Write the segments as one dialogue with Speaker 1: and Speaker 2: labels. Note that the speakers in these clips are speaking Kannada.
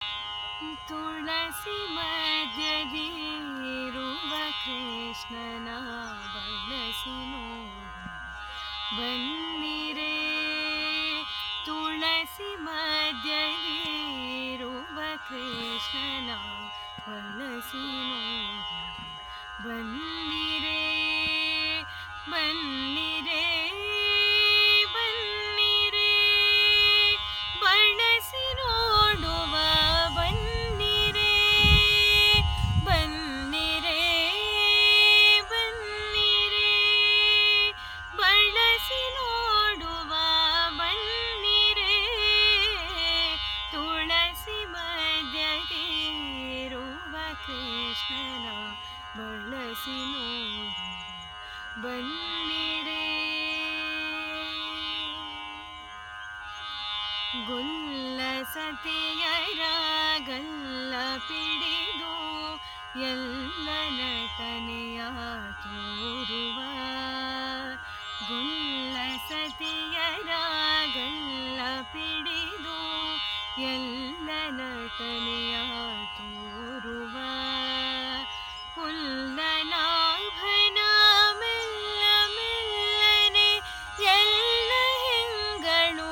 Speaker 1: ತುಳಸಿ ಮಧ್ಯದಿರುವ ಕೃಷ್ಣನ ಬಳಸಿ ನೋಡಿ ಬನ್ನಿರೆ. ತುಳಸಿ ಮಧ್ಯದಿರುವ ಕೃಷ್ಣನ ಬಳಸಿ ನೋಡಿ ಬನ್ನಿರೆ ಬನ್ನಿರೆ ಬನ್ನಿರೆ. ಬಳಸಿ ನೋಡುವ ಬನ್ನಿರೆ ಬನ್ನಿರೆ ಬನ್ನಿರೆ. ಬಳಸಿ ನೋಡುವ ಬನ್ನಿರೆ. ತುಳಸಿ ಮಧ್ಯದಿರುವ ಕೃಷ್ಣನ ಬಳಸಿ ನೋಡುವ ಬನ್ನಿರೆ. ಗೊಲ್ಲ ಸತಿಯರ ಗಲ್ಲ ಪಿಡಿದು ಎಲ್ಲ ನಟನೆಯ ತೋರುವ. ಗೊಲ್ಲ ಸತಿಯರ ಗಲ್ಲ ಪಿಡಿದು ಎಲ್ಲ ನಟನೆಯ ತೋರುವ. ಕುಲ್ಲನಾಭನ ಮೆಲ್ಲ ಮೆಲ್ಲನೆ ಎಲ್ಲ ಹೆಂಗಳು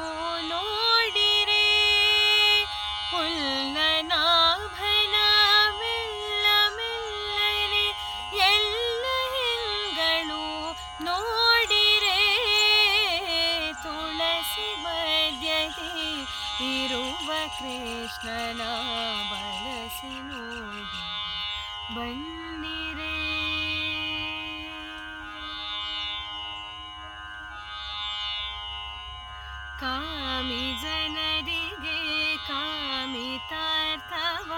Speaker 1: ನೋಡಿರೆ. ಕುಲ್ಲನಾಭನ ಮೆಲ್ಲ ಮೆಲ್ಲನೆ ಎಲ್ಲ ಹೆಂಗಳು ನೋಡಿರೆ. ತುಳಸಿ ಮಧ್ಯದಿ ಇರುವ ಕೃಷ್ಣನ ಬಳಸಿ ನೋಡಿ ಬನ್ನಿರೆ. ಕಾಮಿ ಜನರಿಗೆ ಕಾಮಿತಾರ್ಥವ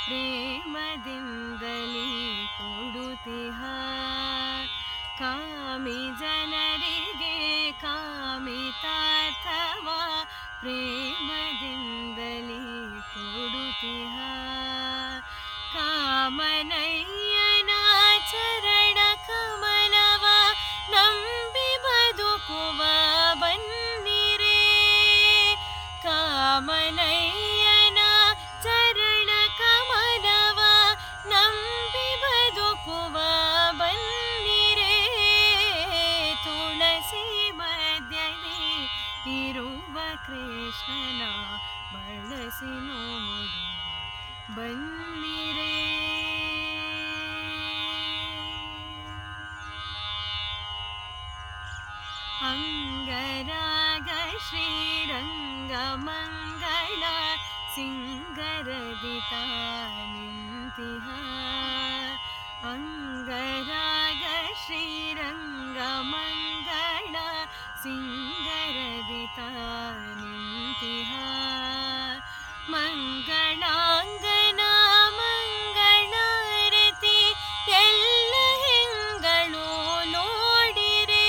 Speaker 1: ಪ್ರೇಮದಿಂದಲೇ ಕೊಡುತ್ತಿಹ. ಕಾಮಿ ಜನರಿಗೆ ಕಾಮಿತಾರ್ಥವ ಪ್ರೇಮದಿಂದಲೇ ಕೊಡುತ್ತಿಹ. ಕಾಮನಯ್ಯನ ಚರಣ ಕಮಲವ ನಂಬಿ ಬದುಕುವ ಬನ್ನಿರೆ. ಕಾಮನಯ್ಯನ ಚರಣ ಕಮಲವ ನಂಬಿ ಬದುಕುವ ಬನ್ನಿರೆ. ತುಳಸಿ ಮಧ್ಯದಿ ಇರುವ ಕೃಷ್ಣನ ಬಳಸಿ ನೋಡುವ ಬನ್ನಿರೆ. ಅಂಗರಾಗ ಶ್ರೀರಂಗ ಮಂಗಳ ಸಿಂಗರದಿತ ನಿಂತಿಹ. ಅಂಗರಾಗ ಶ್ರೀರಂಗ ಮಂಗಳ ಸಿಂಗರದಿತ ನಿಂತಿಹ. ಮಂಗಳಾಂಗನ ಮಂಗಳಾರತಿ ಎಲ್ಲ ಹೆಂಗಳು ನೋಡಿರೆ.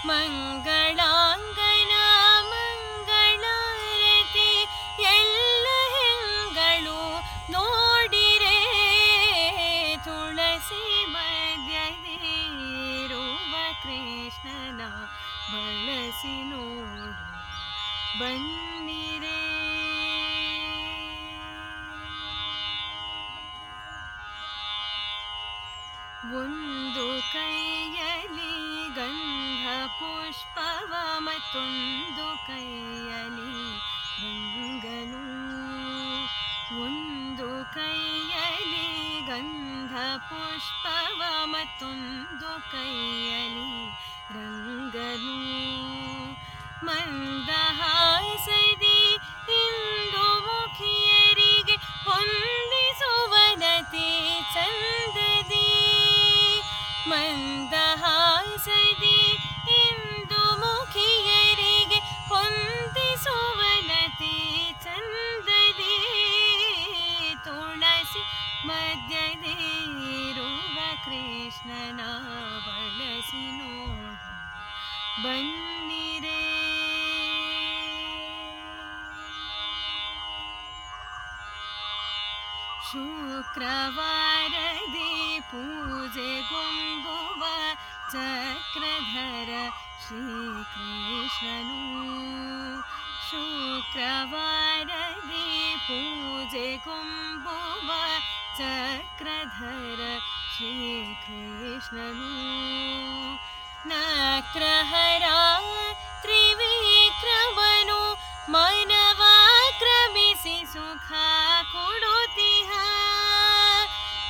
Speaker 1: ಮಂಗಳಾಂಗನ ಮಂಗಳಾರತಿ ಎಲ್ಲ ಹೆಂಗಳು ನೋಡಿರೆ. ತುಳಸಿ ಮಧ್ಯದಿರುವ ಕೃಷ್ಣನ ಬಳಸಿ ನೋಡು ಬನ್ನಿರೆ. ಒಂದು ಕೈಯಲ್ಲಿ ಗಂಧ ಪುಷ್ಪವ ಮತ್ತೊಂದು ಕೈಯಲ್ಲಿ ರಂಗನು. ಒಂದು ಕೈಯಲ್ಲಿ ಗಂಧ ಪುಷ್ಪವ ಮತ್ತೊಂದು ಕೈಯಲ್ಲಿ ರಂಗನು. ಮಂದಹಾಸದಿ ಇಂದು ಮುಖಿಯರಿಗೆ ಹೊಂದಿಸುವನತಿ ಚಂದದಿ. ಮಂದಹಾಸದಿ ಇಂದು ಮುಖಿಯರಿಗೆ ಹೊಂದಿಸುವನತಿ ಚಂದದಿ. ತುಳಸಿ ಮಧ್ಯದಿರುವ ಕೃಷ್ಣನ ಬಳಸಿ ನೋಡು ಬನ್ನಿರೆ. ಶುಕ್ರವಾರದಿ ಪೂಜೆಗೊಂಬುವ ಚಕ್ರಧರ ಶ್ರೀಕೃಷ್ಣನು. ಶುಕ್ರವಾರದಿ ಪೂಜೆ ಕೊಂಬುವ ಚಕ್ರಧರ ಶ್ರೀಕೃಷ್ಣನು ನಕ್ರಹರ ತ್ರಿವಿಕ್ರಮನು ಮನವ ಕ್ರಮಿಸಿ ಸುಖ ಕೊಡುತ್ತಿಹ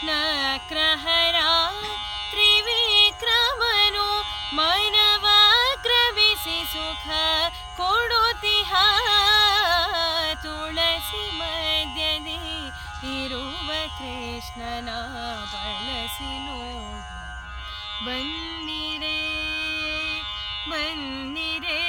Speaker 1: ನಕ್ರಹರ ತ್ರಿವಿಕ್ರಮನು ಮನವ ಕ್ರಮಿಸಿ ಸುಖ ಕೊಡುತ್ತಿಹ ತುಳಸಿ ಮಧ್ಯದಿ ಇರುವ ಕೃಷ್ಣನ ಬಳಸಿ ನೋಡು ಬನ್ನಿರೆ ಬನ್ನಿರೆ